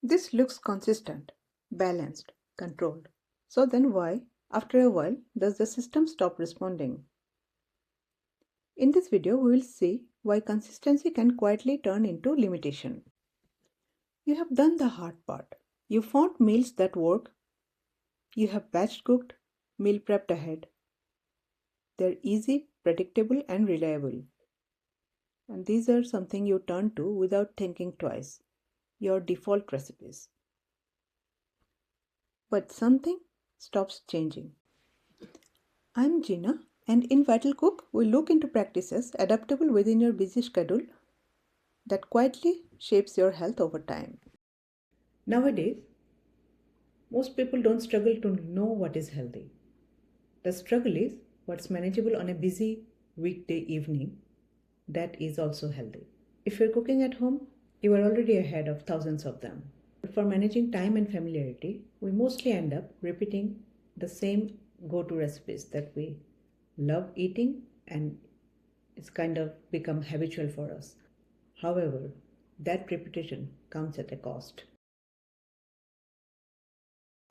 This looks consistent, balanced, controlled. So then why, after a while, does the system stop responding? In this video, we will see why consistency can quietly turn into limitation. You have done the hard part. You found meals that work. You have batch cooked, meal prepped ahead. They're easy, predictable, and reliable. And these are something you turn to without thinking twice. Your default recipes. But something stops changing. I'm Gina, and in VitalCook, we look into practices adaptable within your busy schedule that quietly shapes your health over time. Nowadays, most people don't struggle to know what is healthy. The struggle is what's manageable on a busy weekday evening that is also healthy. If you're cooking at home, you are already ahead of thousands of them. But for managing time and familiarity, we mostly end up repeating the same go-to recipes that we love eating and it's kind of become habitual for us. However, that repetition comes at a cost.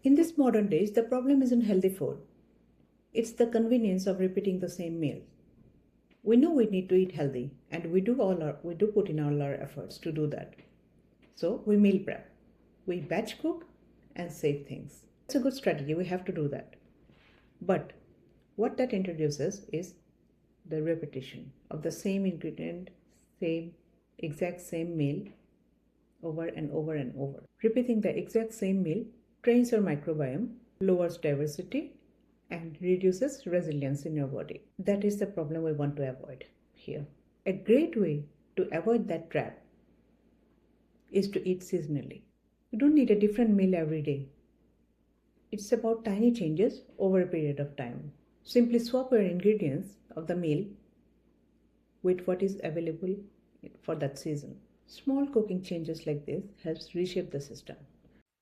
In this modern days, the problem isn't healthy food. It's the convenience of repeating the same meal. We know we need to eat healthy, and we do put in all our efforts to do that. So we meal prep, we batch cook, and save things. It's a good strategy. We have to do that. But what that introduces is the repetition of the same ingredient, exact same meal over and over and over. Repeating the exact same meal trains your microbiome, lowers diversity, and reduces resilience in your body. That is the problem we want to avoid here. A great way to avoid that trap is to eat seasonally. You don't need a different meal every day. It's about tiny changes over a period of time. Simply swap your ingredients of the meal with what is available for that season. Small cooking changes like this helps reshape the system.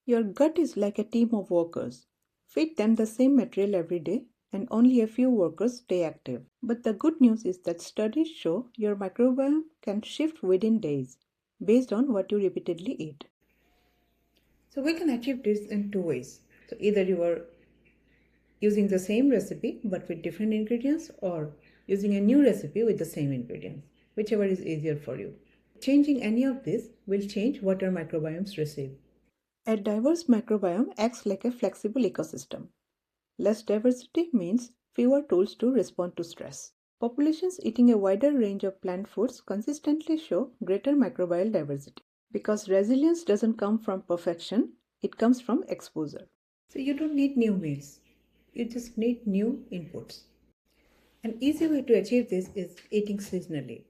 Your gut is like a team of workers. Feed them the same material every day and only a few workers stay active. But the good news is that studies show your microbiome can shift within days based on what you repeatedly eat. So we can achieve this in two ways. So either you are using the same recipe but with different ingredients or using a new recipe with the same ingredients, whichever is easier for you. Changing any of this will change what your microbiomes receive. A diverse microbiome acts like a flexible ecosystem. Less diversity means fewer tools to respond to stress. Populations eating a wider range of plant foods consistently show greater microbial diversity. Because resilience doesn't come from perfection, it comes from exposure. So you don't need new meals, you just need new inputs. An easy way to achieve this is eating seasonally.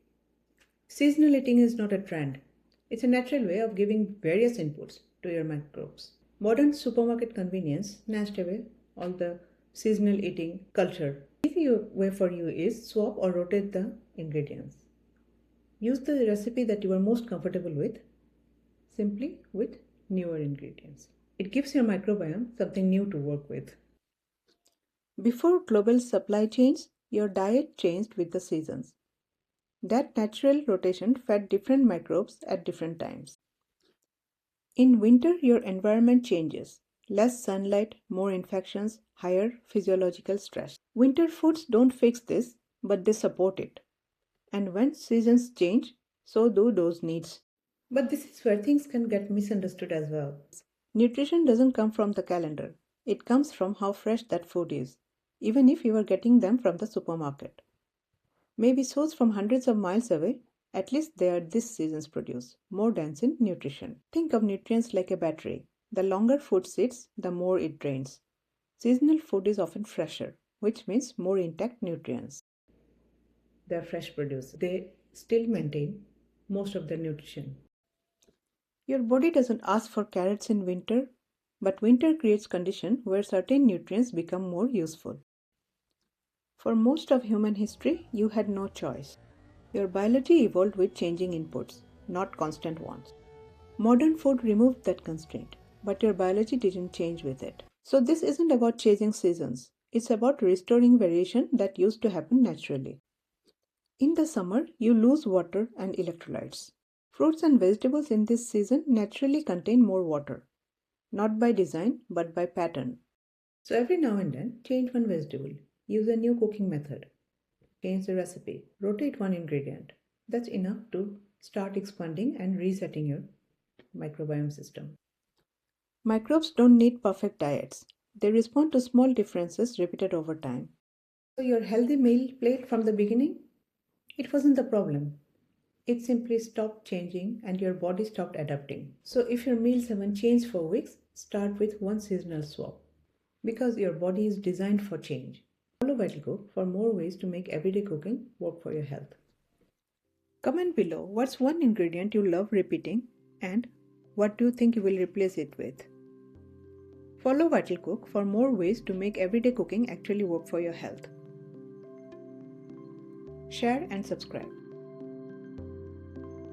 Seasonal eating is not a trend. It's a natural way of giving various inputs to your microbes. Modern supermarket convenience snatched away all the seasonal eating culture. The easy way for you is swap or rotate the ingredients. Use the recipe that you are most comfortable with, simply with newer ingredients. It gives your microbiome something new to work with. Before global supply chains, your diet changed with the seasons. That natural rotation fed different microbes at different times. In winter, your environment changes. Less sunlight, more infections, higher physiological stress. Winter foods don't fix this, but they support it. And when seasons change, so do those needs. But this is where things can get misunderstood as well. Nutrition doesn't come from the calendar. It comes from how fresh that food is, even if you are getting them from the supermarket. Maybe sourced from hundreds of miles away, at least they are this season's produce, more dense in nutrition. Think of nutrients like a battery. The longer food sits, the more it drains. Seasonal food is often fresher, which means more intact nutrients. They are fresh produce. They still maintain most of the nutrition. Your body doesn't ask for carrots in winter, but winter creates conditions where certain nutrients become more useful. For most of human history, you had no choice. Your biology evolved with changing inputs, not constant ones. Modern food removed that constraint, but your biology didn't change with it. So this isn't about chasing seasons. It's about restoring variation that used to happen naturally. In the summer, you lose water and electrolytes. Fruits and vegetables in this season naturally contain more water, not by design but by pattern. So every now and then, change one vegetable. Use a new cooking method. Change the recipe. Rotate one ingredient. That's enough to start expanding and resetting your microbiome system. Microbes don't need perfect diets. They respond to small differences repeated over time. So your healthy meal plate from the beginning, it wasn't the problem. It simply stopped changing and your body stopped adapting. So if your meals haven't changed for weeks, start with one seasonal swap because your body is designed for change. Follow VitalCook for more ways to make everyday cooking work for your health. Comment below what's one ingredient you love repeating and what do you think you will replace it with. Follow VitalCook for more ways to make everyday cooking actually work for your health. Share and subscribe.